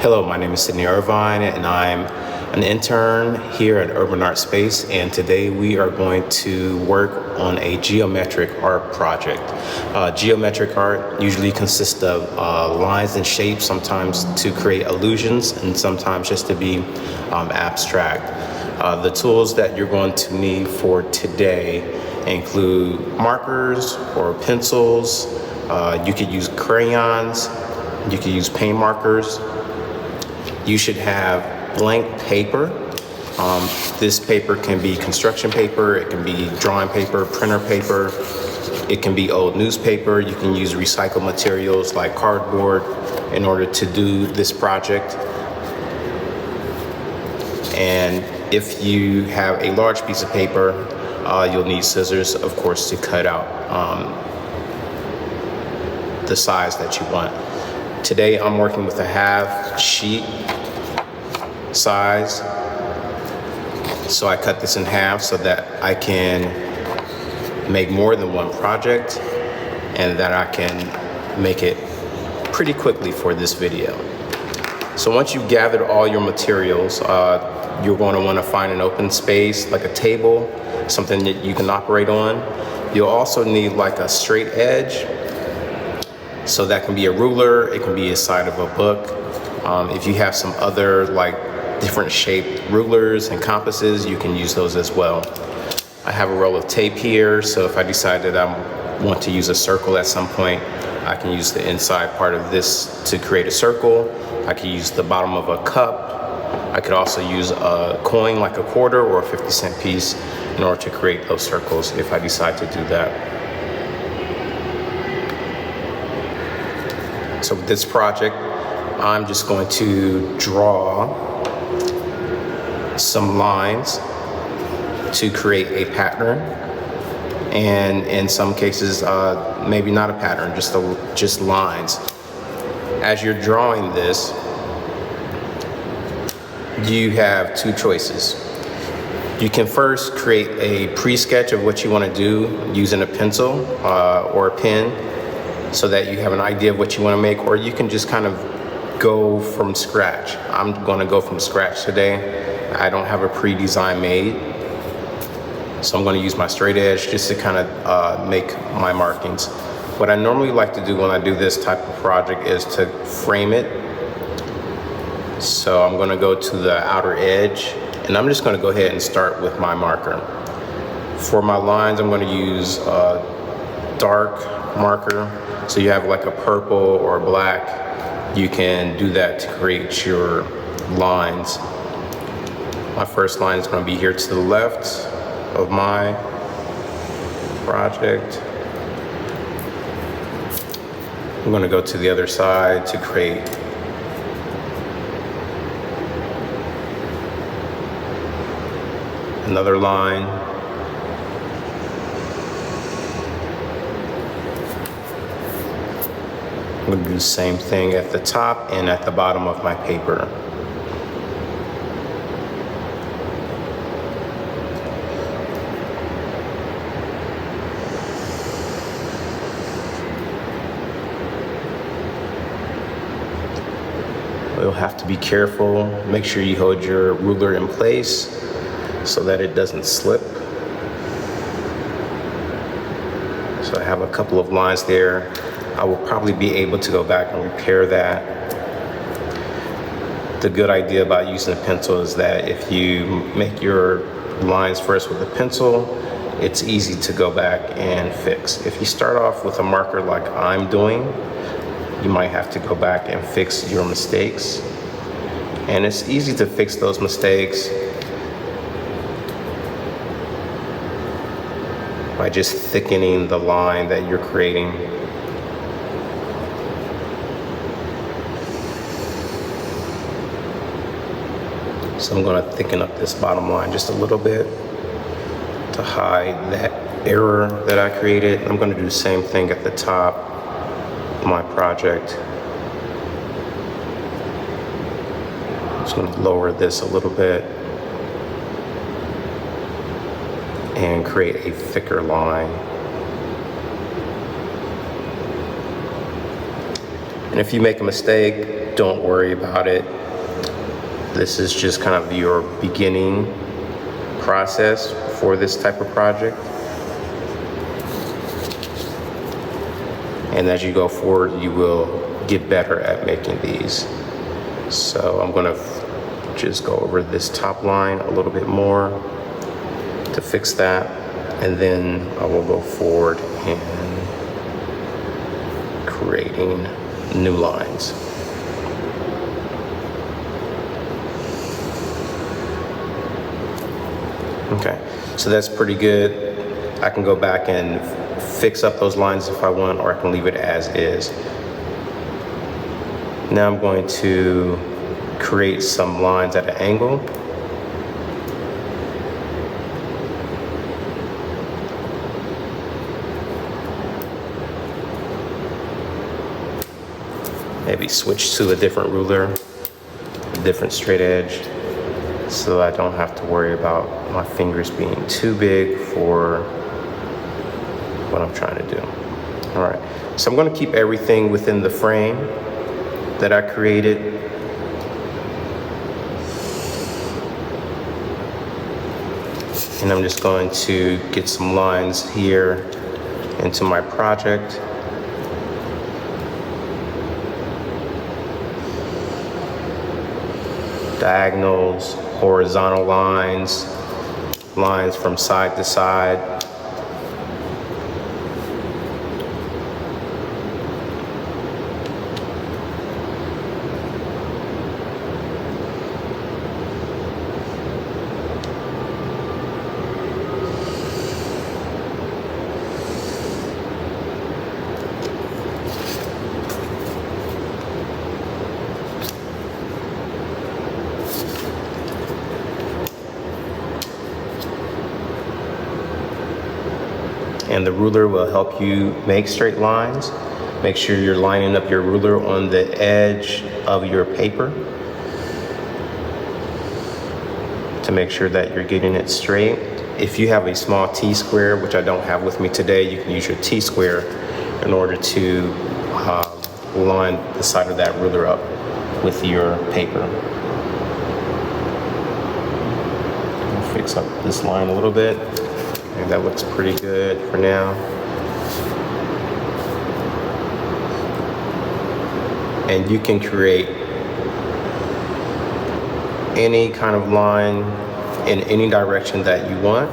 Hello, my name is Sydney Irvine, and I'm an intern here at Urban Art Space, and today we are going to work on a geometric art project. Geometric art usually consists of lines and shapes, sometimes to create illusions and sometimes just to be abstract. The tools that you're going to need for today include markers or pencils. You could use crayons, you could use paint markers. You should have blank paper. This paper can be construction paper, it can be drawing paper, printer paper, it can be old newspaper. You can use recycled materials like cardboard in order to do this project. And if you have a large piece of paper, you'll need scissors, of course, to cut out the size that you want. Today I'm working with a half sheet size. So I cut this in half so that I can make more than one project and that I can make it pretty quickly for this video. So once you've gathered all your materials, you're going to want to find an open space like a table, something that you can operate on. You'll also need like a straight edge. So that can be a ruler, it can be a side of a book. If you have some other like different shaped rulers and compasses, you can use those as well. I have a roll of tape here, so if I decide that I want to use a circle at some point, I can use the inside part of this to create a circle. I can use the bottom of a cup. I could also use a coin like a quarter or a 50-cent piece in order to create those circles if I decide to do that. So with this project, I'm just going to draw some lines to create a pattern. And in some cases, maybe not a pattern, just lines. As you're drawing this, you have two choices. You can first create a pre-sketch of what you want to do using a pencil or a pen, so that you have an idea of what you want to make, or you can just kind of go from scratch. I'm going to go from scratch today. I don't have a pre-design made, so I'm going to use my straight edge just to kind of make my markings. What I normally like to do when I do this type of project is to frame it. So I'm going to go to the outer edge, and I'm just going to go ahead and start with my marker. For my lines, I'm going to use dark marker. So you have like a purple or a black, you can do that to create your lines. My first line is going to be here to the left of my project. I'm going to go to the other side to create another line. I'm going to do the same thing at the top and at the bottom of my paper. You'll have to be careful. Make sure you hold your ruler in place so that it doesn't slip. So I have a couple of lines there. I will probably be able to go back and repair that. The good idea about using a pencil is that if you make your lines first with a pencil, it's easy to go back and fix. If you start off with a marker like I'm doing, you might have to go back and fix your mistakes. And it's easy to fix those mistakes by just thickening the line that you're creating. So I'm going to thicken up this bottom line just a little bit to hide that error that I created. I'm going to do the same thing at the top of my project. I'm just going to lower this a little bit and create a thicker line. And if you make a mistake, don't worry about it. This is just kind of your beginning process for this type of project. And as you go forward, you will get better at making these. So I'm gonna just go over this top line a little bit more to fix that. And then I will go forward in creating new lines. Okay, so that's pretty good. I can go back and fix up those lines if I want, or I can leave it as is. Now I'm going to create some lines at an angle. Maybe switch to a different ruler, a different straight edge, so I don't have to worry about my fingers being too big for what I'm trying to do. All right, so I'm gonna keep everything within the frame that I created. And I'm just going to get some lines here into my project. Diagonals, horizontal lines, lines from side to side. And the ruler will help you make straight lines. Make sure you're lining up your ruler on the edge of your paper to make sure that you're getting it straight. If you have a small T-square, which I don't have with me today, you can use your T-square in order to line the side of that ruler up with your paper. I'll fix up this line a little bit. And that looks pretty good for now. And you can create any kind of line in any direction that you want.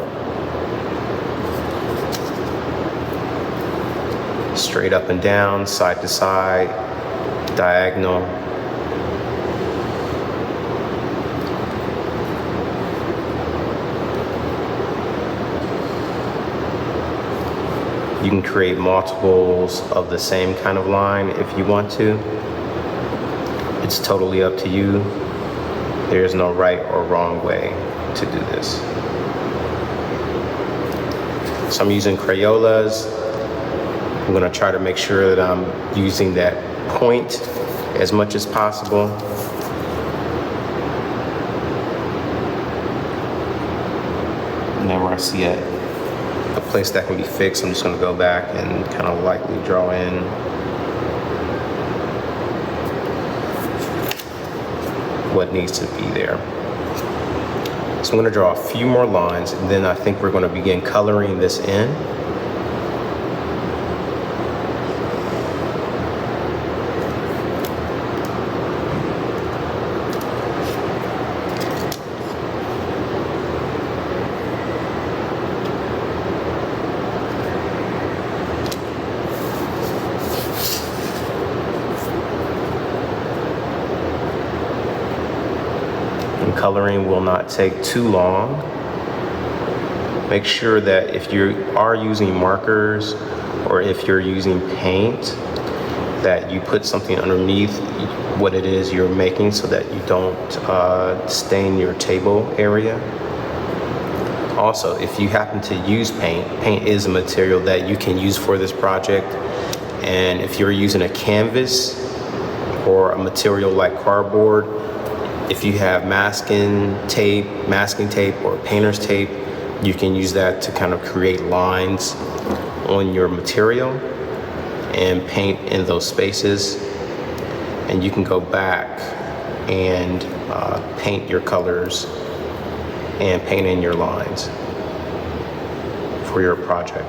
Straight up and down, side to side, diagonal. You can create multiples of the same kind of line if you want to. It's totally up to you. There's no right or wrong way to do this. So I'm using Crayolas. I'm gonna try to make sure that I'm using that point as much as possible. And then where I see it, a place that can be fixed, I'm just going to go back and kind of lightly draw in what needs to be there. So I'm going to draw a few more lines, and then I think we're going to begin coloring this in. Coloring will not take too long. Make sure that if you are using markers or if you're using paint, that you put something underneath what it is you're making so that you don't stain your table area. Also, if you happen to use paint, paint is a material that you can use for this project. And if you're using a canvas or a material like cardboard, if you have masking tape or painter's tape, you can use that to kind of create lines on your material and paint in those spaces. and you can go back and paint your colors and paint in your lines for your project.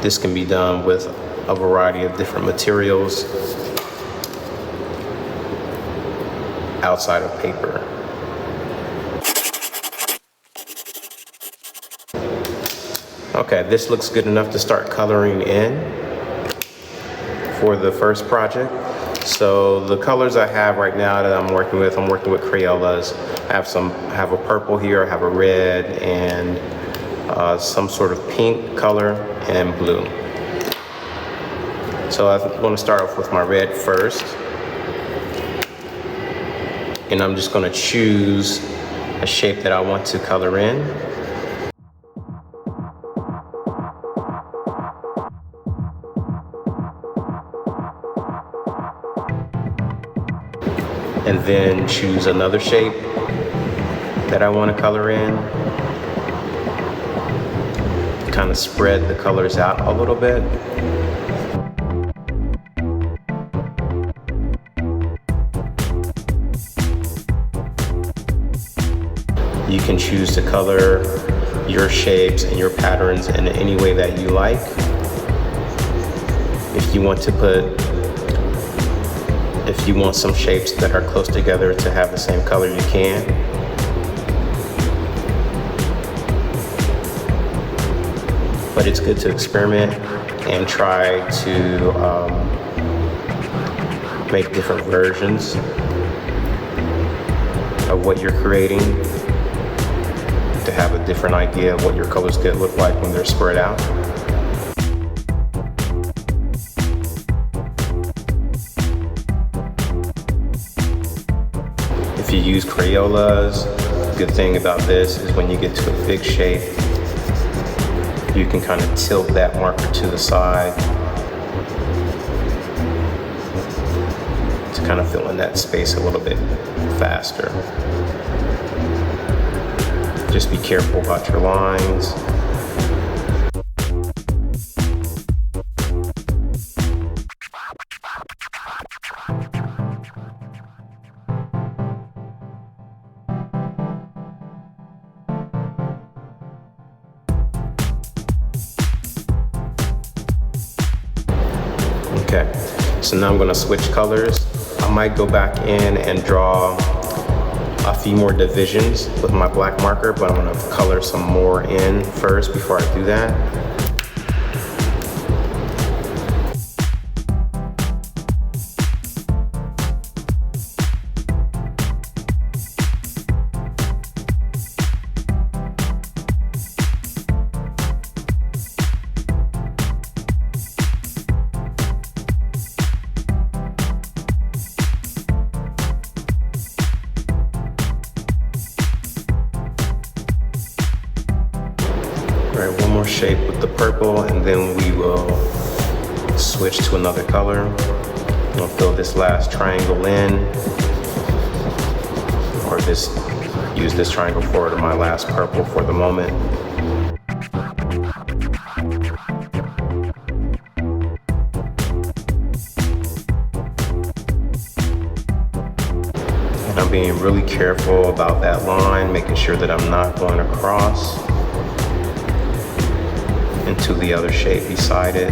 This can be done with a variety of different materials outside of paper. Okay, this looks good enough to start coloring in for the first project. So the colors I have right now that I'm working with Crayolas. I have a purple here, I have a red, and some sort of pink color and blue. So I'm going to start off with my red first. And I'm just going to choose a shape that I want to color in. And then choose another shape that I want to color in. Kind of spread the colors out a little bit. You can choose to color your shapes and your patterns in any way that you like. If you want some shapes that are close together to have the same color, you can. But it's good to experiment and try to make different versions of what you're creating, to have a different idea of what your colors could look like when they're spread out. If you use Crayolas, the good thing about this is when you get to a big shape, you can kind of tilt that marker to the side to kind of fill in that space a little bit faster. Just be careful about your lines. Okay, so now I'm going to switch colors. I might go back in and draw a few more divisions with my black marker, but I'm going to color some more in first before I do that. Alright, one more shape with the purple, and then we will switch to another color. I'll fill this last triangle in, or just use this triangle for my last purple for the moment. And I'm being really careful about that line, making sure that I'm not going across into the other shape beside it.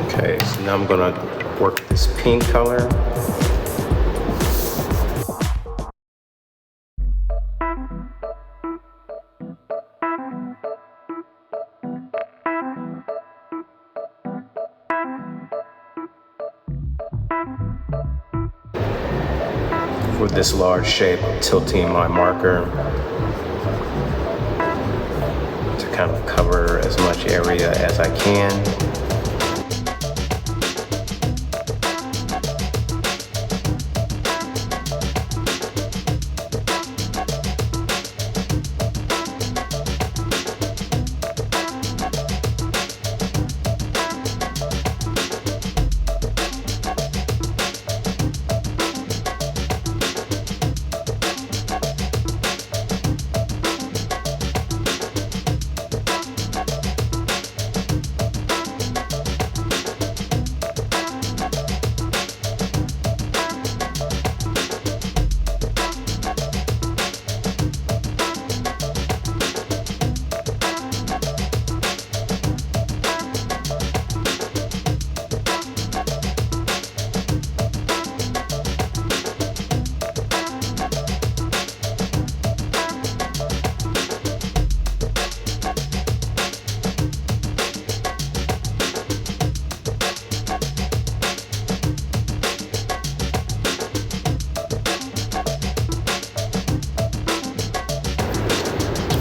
Okay, so now I'm gonna work this pink color. For this large shape, I'm tilting my marker to kind of cover as much area as I can.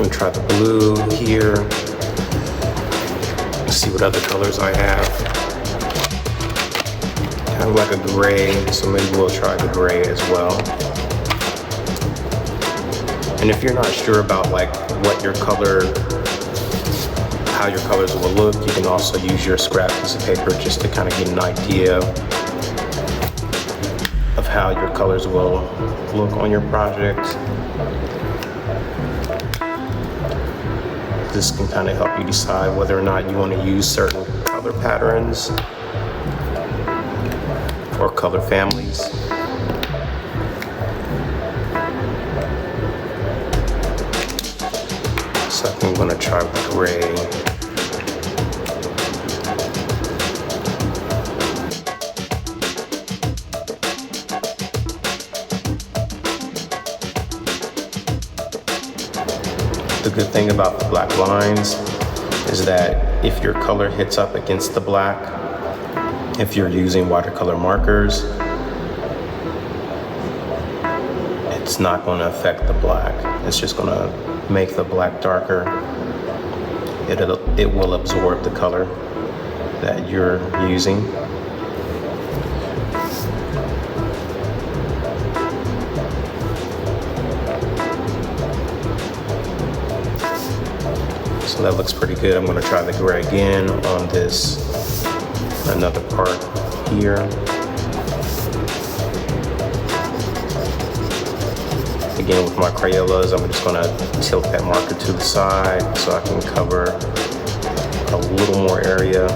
gonna try the blue here. See what other colors I have. Kind of like a gray, so maybe we'll try the gray as well. And if you're not sure about like what your color, how your colors will look, you can also use your scrap piece of paper just to kind of get an idea of how your colors will look on your project. This can kind of help you decide whether or not you want to use certain color patterns or color families. So I think I'm going to try with gray. The good thing about the black lines is that if your color hits up against the black, if you're using watercolor markers, it's not going to affect the black. It's just going to make the black darker. It will absorb the color that you're using. So that looks pretty good. I'm going to try the gray again on this, another part here. Again with my Crayolas, I'm just going to tilt that marker to the side so I can cover a little more area.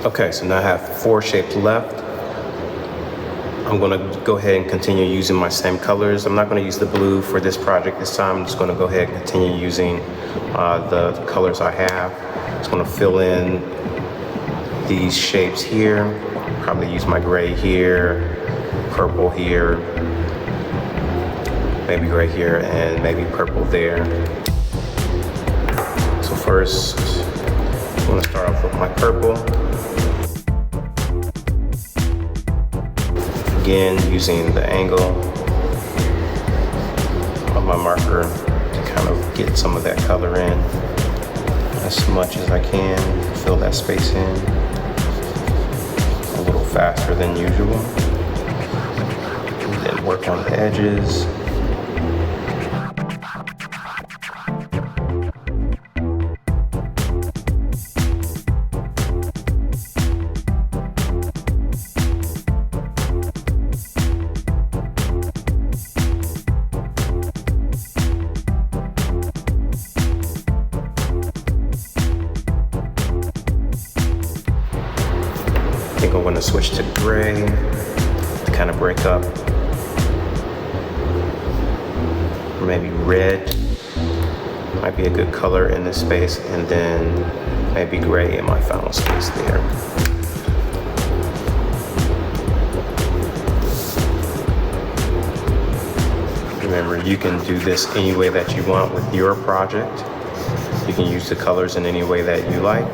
Okay, so now I have 4 shapes left. I'm gonna go ahead and continue using my same colors. I'm not gonna use the blue for this project this time. I'm just gonna go ahead and continue using the colors I have. Just gonna fill in these shapes here. Probably use my gray here, purple here, maybe gray here, and maybe purple there. So first, I'm gonna start off with my purple. Again, using the angle of my marker to kind of get some of that color in as much as I can, fill that space in a little faster than usual. And then work on the edges. I think I'm going to switch to gray to kind of break up. Or maybe red might be a good color in this space, and then maybe gray in my final space there. Remember, you can do this any way that you want with your project. You can use the colors in any way that you like.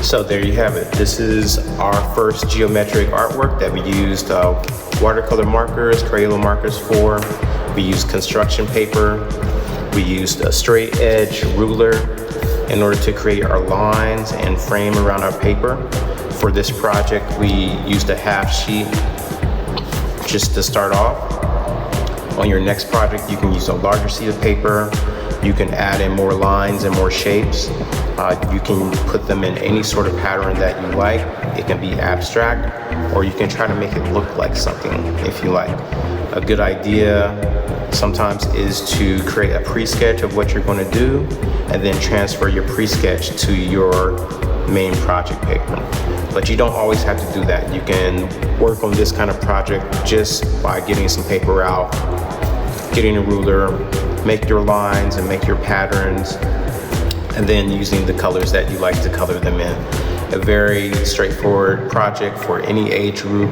So there you have it. This is our first geometric artwork that we used watercolor markers, Crayola markers for. We used construction paper. We used a straight edge ruler in order to create our lines and frame around our paper. For this project, we used a half sheet just to start off. On your next project, you can use a larger sheet of paper. You can add in more lines and more shapes. You can put them in any sort of pattern that you like. It can be abstract, or you can try to make it look like something if you like. A good idea sometimes is to create a pre-sketch of what you're going to do and then transfer your pre-sketch to your main project paper. But you don't always have to do that. You can work on this kind of project just by getting some paper out, getting a ruler, make your lines and make your patterns, and then using the colors that you like to color them in. A very straightforward project for any age group.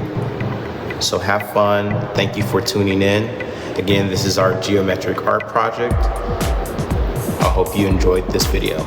So have fun. Thank you for tuning in. Again, this is our geometric art project. I hope you enjoyed this video.